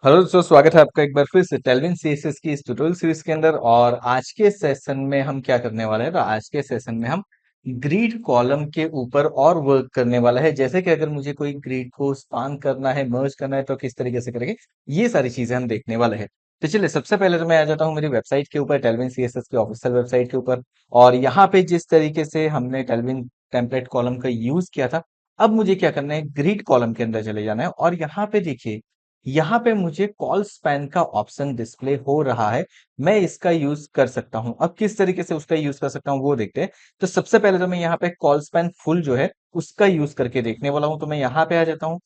Hello दोस्तों, स्वागत है आपका एक बार फिर से टेलविन सीएसएस की इस ट्यूटोरियल सीरीज के अंदर। और आज के सेशन में हम क्या करने वाले हैं, तो आज के सेशन में हम ग्रिड कॉलम के ऊपर और वर्क करने वाला है। जैसे कि अगर मुझे कोई ग्रिड को स्पान करना है, मर्ज करना है, तो किस तरीके से करेंगे, ये सारी चीजें हम देखने वाले हैं। तो चलिए, सबसे पहले तो मैं आ जाता हूँ मेरी वेबसाइट के ऊपर, टेलविन सीएसएस की ऑफिशियल वेबसाइट के ऊपर। और यहाँ पे जिस तरीके से हमने टेलविन टेम्पलेट कॉलम का यूज किया था, अब मुझे क्या करना है, ग्रिड कॉलम के अंदर चले जाना है। और यहाँ पे देखिए, यहाँ पे मुझे कॉल स्पैन का ऑप्शन डिस्प्ले हो रहा है। मैं इसका यूज कर सकता हूं। अब किस तरीके से उसका यूज कर सकता हूं वो देखते हैं। तो सबसे पहले तो मैं यहाँ पे कॉल स्पैन फुल जो है उसका यूज करके देखने वाला हूं। तो मैं यहाँ पे आ जाता हूँ।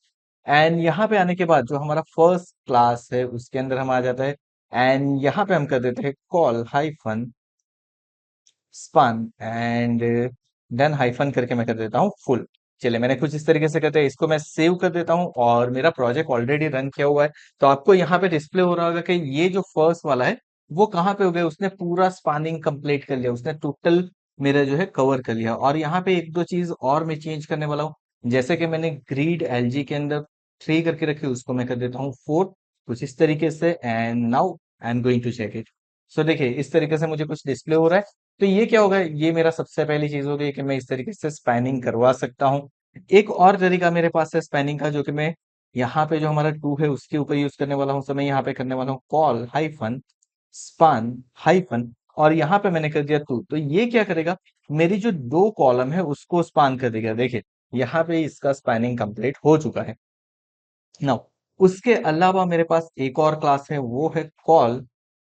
एंड यहाँ पे आने के बाद जो हमारा फर्स्ट क्लास है उसके अंदर हम आ जाता है। एंड यहाँ पे हम कर देते हैं col hyphen span and then hyphen करके मैं कर देता हूँ फुल। चलिए, मैंने कुछ इस तरीके से करते हैं, इसको मैं सेव कर देता हूँ और मेरा प्रोजेक्ट ऑलरेडी रन किया हुआ है। तो आपको यहाँ पे डिस्प्ले हो रहा होगा कि ये जो फर्स्ट वाला है वो कहाँ पे हो गया, उसने पूरा स्पानिंग कंप्लीट कर लिया, उसने टोटल मेरा जो है कवर कर लिया। और यहाँ पे एक दो चीज और मैं चेंज करने वाला हूँ। जैसे कि मैंने ग्रीड एलजी के अंदर 3 करके रखी, उसको मैं कर देता हूँ 4, कुछ इस तरीके से। And now I am going to check it. So देखिए, इस तरीके से मुझे कुछ डिस्प्ले हो रहा है। तो ये क्या होगा, ये मेरा सबसे पहली चीज हो गई कि मैं इस तरीके से स्पैनिंग करवा सकता हूँ। एक और तरीका मेरे पास है स्पैनिंग का, जो कि मैं यहाँ पे जो हमारा टू है उसके ऊपर यूज करने वाला हूँ। तो मैं यहाँ पे करने वाला हूँ कॉल हाइफन स्पान हाइफन, और यहाँ पे मैंने कर दिया टू। तो ये क्या करेगा, मेरी जो दो कॉलम है उसको स्पान कर देगा। देखिए, यहाँ पे इसका स्पैनिंग कंप्लीट हो चुका है। नाउ, उसके अलावा मेरे पास एक और क्लास है, वो है कॉल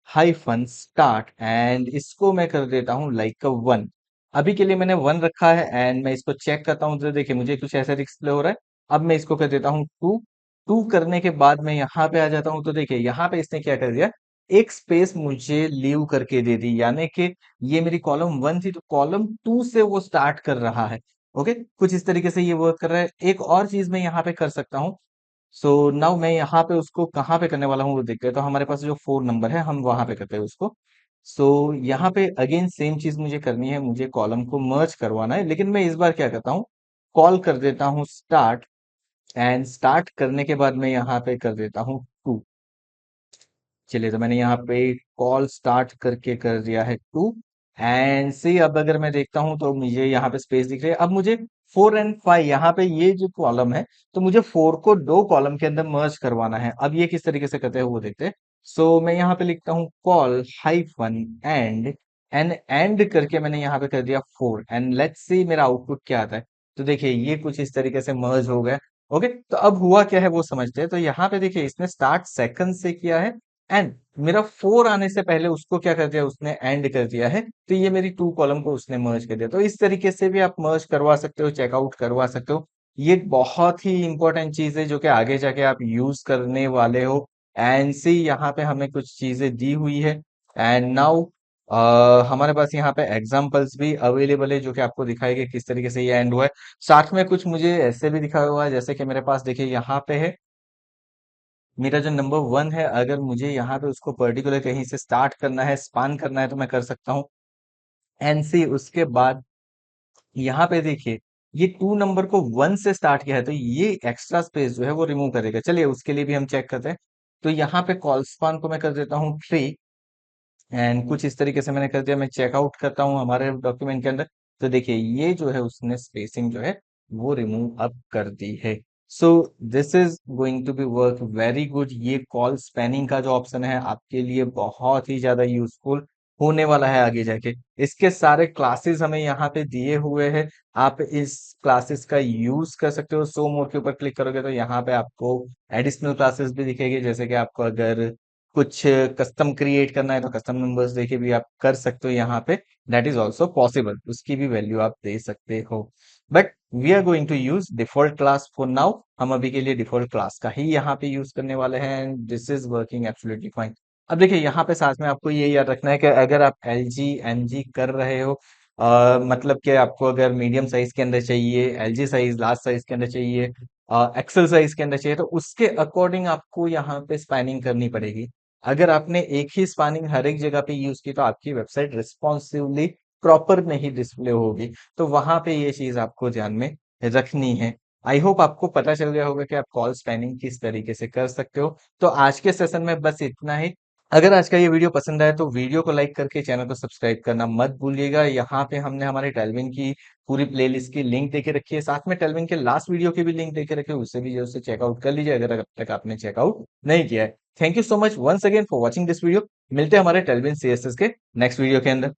हाइफन स्टार्ट, एंड इसको मैं कर देता हूँ लाइक अ वन। अभी के लिए मैंने वन रखा है एंड मैं इसको चेक करता हूँ। तो देखिए, मुझे कुछ ऐसा डिस्प्ले हो रहा है। अब मैं इसको कर देता हूँ टू। टू करने के बाद मैं यहाँ पे आ जाता हूँ। तो देखिए, यहाँ पे इसने क्या कर दिया, एक स्पेस मुझे लीव करके दे दी, यानी कि ये मेरी कॉलम वन थी तो कॉलम टू से वो स्टार्ट कर रहा है। ओके, कुछ इस तरीके से ये वर्क कर रहा है। एक और चीज मैं यहाँ पे कर सकता हूँ। सो नाउ मैं यहाँ पे उसको कहाँ पे करने वाला हूँ वो देखते हैं। तो हमारे पास जो 4 नंबर है, हम वहां पे करते हैं उसको। सो यहाँ पे अगेन सेम चीज मुझे करनी है, मुझे कॉलम को मर्ज करवाना है। लेकिन मैं इस बार क्या करता हूँ, कॉल कर देता हूँ स्टार्ट, एंड स्टार्ट करने के बाद मैं यहाँ पे कर देता हूँ टू। चलिए, तो मैंने यहाँ पे कॉल स्टार्ट करके कर दिया है टू। एंड सी, अब अगर मैं देखता हूँ तो मुझे यहाँ पे स्पेस दिख रही है। अब मुझे 4 एंड 5, यहाँ पे ये जो कॉलम है, तो मुझे 4 को दो कॉलम के अंदर मर्ज करवाना है। अब ये किस तरीके से करते हैं वो देखते हैं। सो मैं यहाँ पे लिखता हूँ कॉल हाइफन एंड करके मैंने यहाँ पे कर दिया 4। एंड लेट्स सी मेरा आउटपुट क्या आता है। तो देखिए, ये कुछ इस तरीके से मर्ज हो गया। ओके, तो अब हुआ क्या है वो समझते हैं। तो यहाँ पे देखिए, इसने स्टार्ट सेकंड से किया है एंड मेरा 4 आने से पहले उसको क्या कर दिया, उसने एंड कर दिया है। तो ये मेरी टू कॉलम को उसने मर्ज कर दिया। तो इस तरीके से भी आप मर्ज करवा सकते हो, चेकआउट करवा सकते हो। ये बहुत ही इंपॉर्टेंट चीज है जो कि आगे जाके आप यूज करने वाले हो। एंड सी, यहाँ पे हमें कुछ चीजें दी हुई है। एंड नाउ हमारे पास यहाँ पे एग्जाम्पल्स भी अवेलेबल है जो कि आपको दिखाएंगे किस तरीके से ये एंड हुआ है। साथ में कुछ मुझे ऐसे भी दिखा हुआ है, जैसे कि मेरे पास देखिए यहाँ पे है मेरा जो नंबर वन है। अगर मुझे यहाँ पे उसको पर्टिकुलर कहीं से स्टार्ट करना है, स्पान करना है, तो मैं कर सकता हूँ एनसी। उसके बाद यहाँ पे देखिए, ये टू नंबर को वन से स्टार्ट किया है, तो ये एक्स्ट्रा स्पेस जो है वो रिमूव करेगा। चलिए, उसके लिए भी हम चेक करते हैं। तो यहाँ पे कॉल स्पान को मैं कर देता हूँ 3, एंड कुछ इस तरीके से मैंने कर दिया। मैं चेकआउट करता हूँ हमारे डॉक्यूमेंट के अंदर। तो देखिए, ये जो है उसने स्पेसिंग जो है वो रिमूव अब कर दी है। So this is going to be work very good. ये कॉल स्पैनिंग का जो ऑप्शन है आपके लिए बहुत ही ज्यादा यूजफुल होने वाला है आगे जाके। इसके सारे क्लासेस हमें यहाँ पे दिए हुए हैं। आप इस क्लासेस का यूज कर सकते हो। सो मोर के ऊपर क्लिक करोगे तो यहाँ पे आपको एडिशनल क्लासेस भी दिखेगी। जैसे कि आपको अगर कुछ कस्टम क्रिएट करना है तो कस्टम नंबर्स देके भी आप कर सकते हो यहाँ पे। दैट इज ऑल्सो पॉसिबल, उसकी भी वैल्यू आप दे सकते हो। But we are going to use default class for now. हम अभी के लिए डिफॉल्ट क्लास का ही यहाँ पे यूज करने वाले हैं and this is working absolutely fine. अब देखिए, यहाँ पे साथ में आपको ये याद रखना है कि अगर आप एल जी एम जी कर रहे हो, मतलब कि आपको अगर मीडियम साइज के अंदर चाहिए, L G size large size के अंदर चाहिए, एक्सेल साइज के अंदर चाहिए, तो उसके अकॉर्डिंग आपको यहाँ पे स्पैनिंग करनी पड़ेगी। अगर आपने एक ही स्पैनिंग हर एक जगह पे यूज की तो आपकी वेबसाइट रिस्पॉन्सिवली प्रॉपर नहीं डिस्प्ले होगी। तो वहां पे ये चीज आपको ध्यान में रखनी है। आई होप आपको पता चल गया होगा कि आप कॉल स्पैनिंग किस तरीके से कर सकते हो। तो आज के सेशन में बस इतना ही। अगर आज का ये वीडियो पसंद आया तो वीडियो को लाइक करके चैनल को सब्सक्राइब करना मत भूलिएगा। यहाँ पे हमने हमारे टेलविन की पूरी प्लेलिस्ट की लिंक देके रखी है, साथ में टेलविन के लास्ट वीडियो की भी लिंक देके रखी है, उससे भी जो है चेकआउट कर लीजिए अगर अब तक आपने चेकआउट नहीं किया है। Thank you so much once again for watching this video. मिलते हैं हमारे टेलविन सीएसएस के नेक्स्ट वीडियो के अंदर।